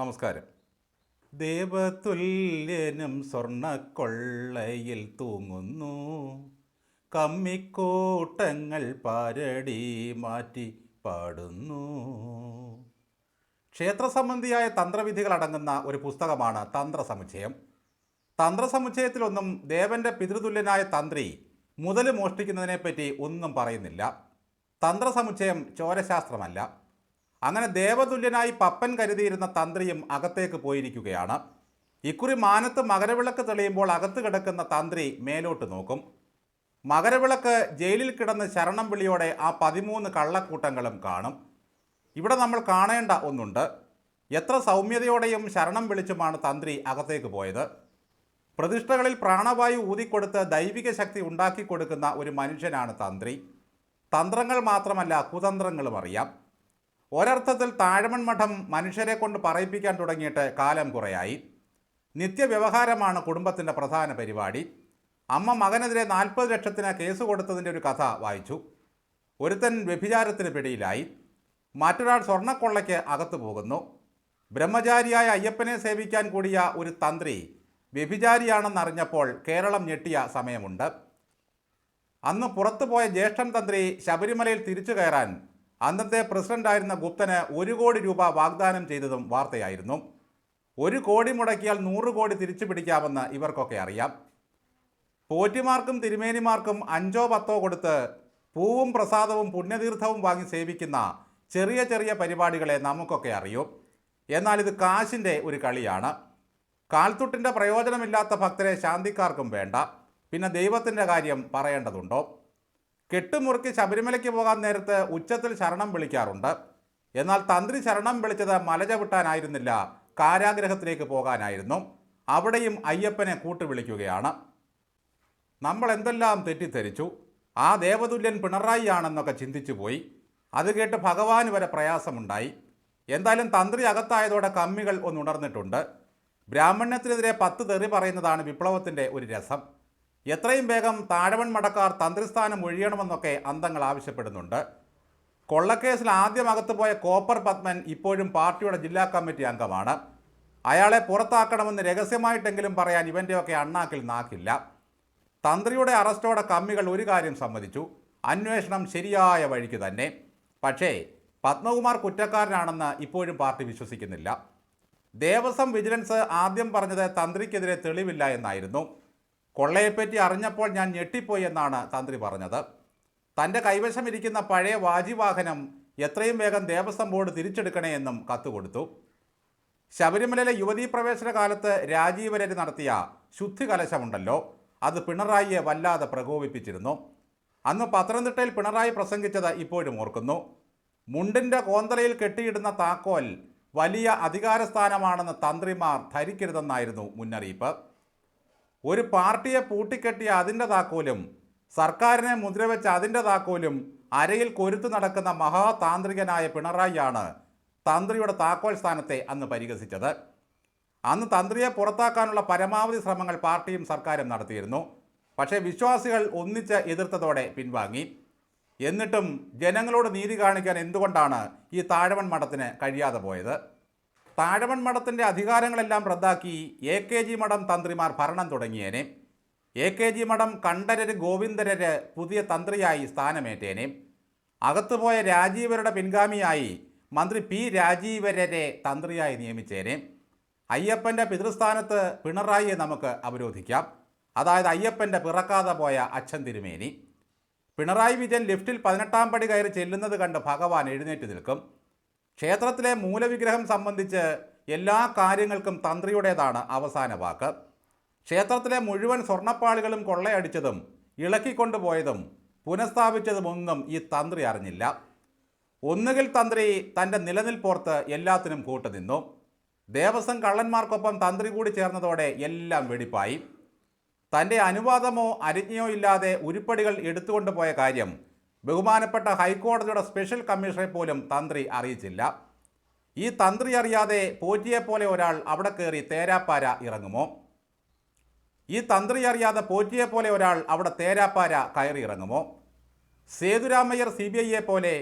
നമസ്കാരം. ദേവതുല്യനും സ്വർണ്ണക്കൊള്ളയിൽ തൂങ്ങുന്നു, കമ്മിക്കൂട്ടങ്ങൾ പാരടി മാറ്റി പാടുന്നു. ക്ഷേത്രസംബന്ധിയായ തന്ത്രവിധികൾ അടങ്ങുന്ന ഒരു പുസ്തകമാണ് തന്ത്രസമുച്ചയം. തന്ത്രസമുച്ചയത്തിലൊന്നും ദേവൻ്റെ പിതൃതുല്യനായ തന്ത്രി മുതൽ മോഷ്ടിക്കുന്നതിനെപ്പറ്റി ഒന്നും പറയുന്നില്ല. തന്ത്രസമുച്ചയം ചോരശാസ്ത്രമല്ല. അങ്ങനെ ദേവതുല്യനായി പപ്പൻ കരുതിയിരുന്ന തന്ത്രിയും അകത്തേക്ക് പോയിരിക്കുകയാണ്. ഇക്കുറി മാനത്ത് മകരവിളക്ക് തെളിയുമ്പോൾ അകത്ത് കിടക്കുന്ന തന്ത്രി മേലോട്ട് നോക്കും. മകരവിളക്ക് ജയിലിൽ കിടന്ന് ശരണം വിളിയോടെ ആ 13 കള്ളക്കൂട്ടങ്ങളും കാണും. ഇവിടെ നമ്മൾ കാണേണ്ട ഒന്നുണ്ട്. എത്ര സൗമ്യതയോടെയും ശരണം വിളിച്ചുമാണ് തന്ത്രി അകത്തേക്ക് പോയത്. പ്രതിഷ്ഠകളിൽ പ്രാണവായു ഊതിക്കൊടുത്ത് ദൈവിക ശക്തി ഉണ്ടാക്കിക്കൊടുക്കുന്ന ഒരു മനുഷ്യനാണ് തന്ത്രി. തന്ത്രങ്ങൾ മാത്രമല്ല, കുതന്ത്രങ്ങളും അറിയാം. ഒരർത്ഥത്തിൽ താഴമൺ മഠം മനുഷ്യരെ കൊണ്ട് പറയിപ്പിക്കാൻ തുടങ്ങിയിട്ട് കാലം കുറയായി. നിത്യവ്യവഹാരമാണ് കുടുംബത്തിൻ്റെ പ്രധാന പരിപാടി. അമ്മ മകനെതിരെ 40 ലക്ഷത്തിന് കേസ് കൊടുത്തതിൻ്റെ ഒരു കഥ വായിച്ചു. ഒരുത്തൻ വ്യഭിചാരത്തിന് പിടിയിലായി. മറ്റൊരാൾ സ്വർണ്ണക്കൊള്ളയ്ക്ക് അകത്തു പോകുന്നു. ബ്രഹ്മചാരിയായ അയ്യപ്പനെ സേവിക്കാൻ കൂടിയ ഒരു തന്ത്രി വ്യഭിചാരിയാണെന്നറിഞ്ഞപ്പോൾ കേരളം ഞെട്ടിയ സമയമുണ്ട്. അന്ന് പുറത്തുപോയ ജ്യേഷ്ഠൻ തന്ത്രി ശബരിമലയിൽ തിരിച്ചു കയറാൻ അന്നത്തെ പ്രസിഡന്റായിരുന്ന ഗുപ്തന് 1 കോടി രൂപ വാഗ്ദാനം ചെയ്തതും വാർത്തയായിരുന്നു. 1 കോടി മുടക്കിയാൽ 100 കോടി തിരിച്ചു പിടിക്കാമെന്ന് ഇവർക്കൊക്കെ അറിയാം. പോറ്റിമാർക്കും തിരുമേനിമാർക്കും 5ഓ 10ഓ കൊടുത്ത് പൂവും പ്രസാദവും പുണ്യതീർത്ഥവും വാങ്ങി സേവിക്കുന്ന ചെറിയ ചെറിയ പരിപാടികളെ നമുക്കൊക്കെ അറിയും. എന്നാൽ ഇത് കാശിൻ്റെ ഒരു കളിയാണ്. കാൽത്തുട്ടിൻ്റെ പ്രയോജനമില്ലാത്ത ഭക്തരെ ശാന്തിക്കാർക്കും വേണ്ട. പിന്നെ ദൈവത്തിൻ്റെ കാര്യം പറയേണ്ടതുണ്ടോ? കെട്ടുമുറുക്കി ശബരിമലയ്ക്ക് പോകാൻ നേരത്ത് ഉച്ചത്തിൽ ശരണം വിളിക്കാറുണ്ട്. എന്നാൽ തന്ത്രി ശരണം വിളിച്ചത് മല ചവിട്ടാനായിരുന്നില്ല, കാരാഗ്രഹത്തിലേക്ക് പോകാനായിരുന്നു. അവിടെയും അയ്യപ്പനെ കൂട്ടുവിളിക്കുകയാണ്. നമ്മൾ എന്തെല്ലാം തെറ്റിദ്ധരിച്ചു. ആ ദേവതുല്യൻ പിണറായി ആണെന്നൊക്കെ ചിന്തിച്ചു പോയി. അത് കേട്ട് ഭഗവാന് വരെ പ്രയാസമുണ്ടായി. എന്തായാലും തന്ത്രി അകത്തായതോടെ കമ്മികൾ ഒന്നുണർന്നിട്ടുണ്ട്. ബ്രാഹ്മണ്യത്തിനെതിരെ 10 തെറി പറയുന്നതാണ് വിപ്ലവത്തിൻ്റെ ഒരു രസം. എത്രയും വേഗം താഴവൺ മഠക്കാർ തന്ത്രിസ്ഥാനം ഒഴിയണമെന്നൊക്കെ അന്തങ്ങൾ ആവശ്യപ്പെടുന്നുണ്ട്. കൊള്ളക്കേസിൽ ആദ്യം അകത്തുപോയ കോപ്പർ പത്മൻ ഇപ്പോഴും പാർട്ടിയുടെ ജില്ലാ കമ്മിറ്റി അംഗമാണ്. അയാളെ പുറത്താക്കണമെന്ന് രഹസ്യമായിട്ടെങ്കിലും പറയാൻ ഇവൻ്റെയൊക്കെ അണ്ണാക്കിൽ നാക്കില്ല. തന്ത്രിയുടെ അറസ്റ്റോടെ കമ്മികൾ ഒരു കാര്യം സമ്മതിച്ചു: അന്വേഷണം ശരിയായ വഴിക്ക് തന്നെ. പക്ഷേ പത്മകുമാർ കുറ്റക്കാരനാണെന്ന് ഇപ്പോഴും പാർട്ടി വിശ്വസിക്കുന്നില്ല. ദേവസ്വം വിജിലൻസ് ആദ്യം പറഞ്ഞത് തന്ത്രിക്കെതിരെ തെളിവില്ല എന്നായിരുന്നു. കൊള്ളയെപ്പറ്റി അറിഞ്ഞപ്പോൾ ഞാൻ ഞെട്ടിപ്പോയി എന്നാണ് തന്ത്രി പറഞ്ഞത്. തൻ്റെ കൈവശം ഇരിക്കുന്ന പഴയ വാജിവാഹനം എത്രയും വേഗം ദേവസ്വം ബോർഡ് തിരിച്ചെടുക്കണേ എന്നും കത്തുകൊടുത്തു. ശബരിമലയിലെ യുവതീ പ്രവേശന കാലത്ത് രാജീവരര് നടത്തിയ ശുദ്ധി കലശമുണ്ടല്ലോ, അത് പിണറായിയെ വല്ലാതെ പ്രകോപിപ്പിച്ചിരുന്നു. അന്ന് പത്തനംതിട്ടയിൽ പിണറായി പ്രസംഗിച്ചത് ഇപ്പോഴും ഓർക്കുന്നു. മുണ്ടിൻ്റെ കോന്തലയിൽ കെട്ടിയിടുന്ന താക്കോൽ വലിയ അധികാരസ്ഥാനമാണെന്ന് തന്ത്രിമാർ ധരിക്കരുതെന്നായിരുന്നു മുന്നറിയിപ്പ്. ഒരു പാർട്ടിയെ പൂട്ടിക്കെട്ടിയ അതിൻ്റെ താക്കോലും സർക്കാരിനെ മുദ്രവെച്ച അതിൻ്റെ താക്കോലും അരയിൽ കൊരുത്തു നടക്കുന്ന മഹാതാന്ത്രികനായ പിണറായിയാണ് തന്ത്രിയുടെ താക്കോൽ സ്ഥാനത്തെ അന്ന് പരിഹസിച്ചത്. അന്ന് തന്ത്രിയെ പുറത്താക്കാനുള്ള പരമാവധി ശ്രമങ്ങൾ പാർട്ടിയും സർക്കാരും നടത്തിയിരുന്നു. പക്ഷേ വിശ്വാസികൾ ഒന്നിച്ച് എതിർത്തതോടെ പിൻവാങ്ങി. എന്നിട്ടും ജനങ്ങളോട് നീതി കാണിക്കാൻ എന്തുകൊണ്ടാണ് ഈ താഴവൺ മഠത്തിന് കഴിയാതെ പോയത്? താഴവൺ മഠത്തിൻ്റെ അധികാരങ്ങളെല്ലാം റദ്ദാക്കി AKG മഠം തന്ത്രിമാർ ഭരണം തുടങ്ങിയേനെ. AKG മഠം കണ്ഠരര് ഗോവിന്ദരര് പുതിയ തന്ത്രിയായി സ്ഥാനമേറ്റേനെ. അകത്തുപോയ രാജീവരുടെ പിൻഗാമിയായി മന്ത്രി P. രാജീവരരെ തന്ത്രിയായി നിയമിച്ചേനെ. അയ്യപ്പൻ്റെ പിതൃസ്ഥാനത്ത് പിണറായിയെ നമുക്ക് അവരോധിക്കാം. അതായത് അയ്യപ്പൻ്റെ പിറക്കാതെ പോയ അച്ഛൻ തിരുമേനി. പിണറായി വിജയൻ ലിഫ്റ്റിൽ 18ാം പടി കയറി ചെല്ലുന്നത് കണ്ട് ഭഗവാൻ എഴുന്നേറ്റ് നിൽക്കും. ക്ഷേത്രത്തിലെ മൂലവിഗ്രഹം സംബന്ധിച്ച് എല്ലാ കാര്യങ്ങൾക്കും തന്ത്രിയുടേതാണ് അവസാന വാക്ക്. ക്ഷേത്രത്തിലെ മുഴുവൻ സ്വർണ്ണപ്പാളികളും കൊള്ളയടിച്ചതും ഇളക്കിക്കൊണ്ടുപോയതും പുനഃസ്ഥാപിച്ചതുമൊന്നും ഈ തന്ത്രി അറിഞ്ഞില്ല. ഒന്നുകിൽ തന്ത്രി തൻ്റെ നിലനിൽപ്പോർത്ത് എല്ലാത്തിനും കൂട്ടുനിന്നു. ദേവസ്വം കള്ളന്മാർക്കൊപ്പം തന്ത്രി കൂടി ചേർന്നതോടെ എല്ലാം വെടിപ്പായി. തൻ്റെ അനുവാദമോ അനുജ്ഞയോ ഇല്ലാതെ ഉരുപ്പടികൾ എടുത്തുകൊണ്ടുപോയ കാര്യം ബഹുമാനപ്പെട്ട ഹൈക്കോടതിയുടെ സ്പെഷ്യൽ കമ്മീഷണറെ പോലും തന്ത്രി അറിയിച്ചില്ല. ഈ തന്ത്രി അറിയാതെ പോറ്റിയെപ്പോലെ ഒരാൾ അവിടെ കയറി തേരാപ്പാര ഇറങ്ങുമോ? ഈ തന്ത്രി അറിയാതെ പോറ്റിയെപ്പോലെ ഒരാൾ അവിടെ തേരാപ്പാര കയറി ഇറങ്ങുമോ? സേതുരാമയ്യർ CBIയെ പോലെ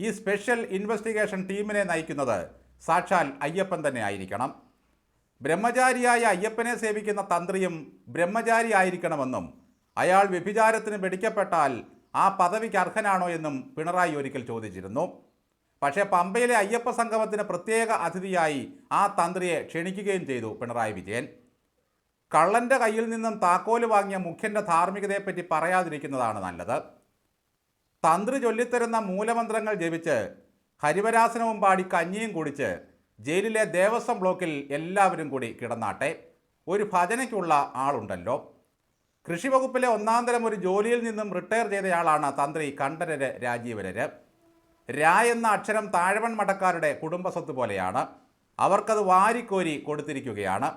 ഈ സ്പെഷ്യൽ ഇൻവെസ്റ്റിഗേഷൻ ടീമിനെ നയിക്കുന്നത് സാക്ഷാൽ അയ്യപ്പൻ തന്നെ ആയിരിക്കണം. ബ്രഹ്മചാരിയായ അയ്യപ്പനെ സേവിക്കുന്ന തന്ത്രിയും ബ്രഹ്മചാരി ആയിരിക്കണമെന്നും അയാൾ വ്യഭിചാരത്തിന് പിടിക്കപ്പെട്ടാൽ ആ പദവിക്ക് അർഹനാണോ എന്നും പിണറായി ഒരിക്കൽ ചോദിച്ചിരുന്നു. പക്ഷേ പമ്പയിലെ അയ്യപ്പ സംഗമത്തിന് പ്രത്യേക അതിഥിയായി ആ തന്ത്രിയെ ക്ഷണിക്കുകയും ചെയ്തു പിണറായി വിജയൻ. കള്ളൻ്റെ കയ്യിൽ നിന്നും താക്കോല് വാങ്ങിയ മുഖ്യൻ്റെ ധാർമ്മികതയെപ്പറ്റി പറയാതിരിക്കുന്നതാണ് നല്ലത്. തന്ത്രി ചൊല്ലിത്തരുന്ന മൂലമന്ത്രങ്ങൾ ജപിച്ച് ഹരിവരാസനവും പാടി കഞ്ഞിയും കുടിച്ച് ജയിലിലെ ദേവസ്വം ബ്ലോക്കിൽ എല്ലാവരും കൂടി കിടന്നാട്ടെ. ഒരു ഭജനയ്ക്കുള്ള ആളുണ്ടല്ലോ. കൃഷി വകുപ്പിലെ ഒന്നാന്തരം ഒരു ജോലിയിൽ നിന്നും റിട്ടയർ ചെയ്തയാളാണ് തന്ത്രി കണ്ഠരര് രാജീവരര്. രാ എന്ന അക്ഷരം താഴവൺ മഠക്കാരുടെ കുടുംബസ്വത്ത് പോലെയാണ്. അവർക്കത് വാരിക്കോരി കൊടുത്തിരിക്കുകയാണ്.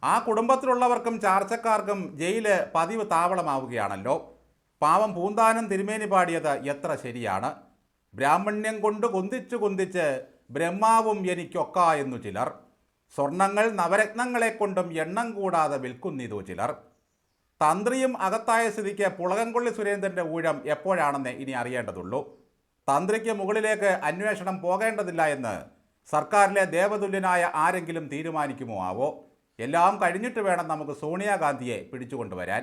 ആ കുടുംബത്തിലുള്ളവർക്കും ചാർച്ചക്കാർക്കും ജയില് പതിവ് താവളമാവുകയാണല്ലോ. പാവം പൂന്താനം തിരുമേനി പാടിയത് എത്ര ശരിയാണ്. ബ്രാഹ്മണ്യം കൊണ്ട് കുന്തിച്ചു കുന്തിച്ച് ബ്രഹ്മാവും എനിക്കൊക്ക എന്നു ചിലർ, സ്വർണങ്ങൾ നവരത്നങ്ങളെ കൊണ്ടും എണ്ണം കൂടാതെ വിൽക്കുന്നിതു ചിലർ. തന്ത്രിയും അകത്തായ സ്ഥിതിക്ക് പുളകംകൊള്ളി സുരേന്ദ്രൻ്റെ ഊഴം എപ്പോഴാണെന്ന് ഇനി അറിയേണ്ടതുള്ളൂ. തന്ത്രിക്ക് മുകളിലേക്ക് അന്വേഷണം പോകേണ്ടതില്ല എന്ന് സർക്കാരിലെ ദേവതുല്യനായ ആരെങ്കിലും തീരുമാനിക്കുമോ ആവോ. എല്ലാം കഴിഞ്ഞിട്ട് വേണം നമുക്ക് സോണിയാഗാന്ധിയെ പിടിച്ചുകൊണ്ടുവരാൻ.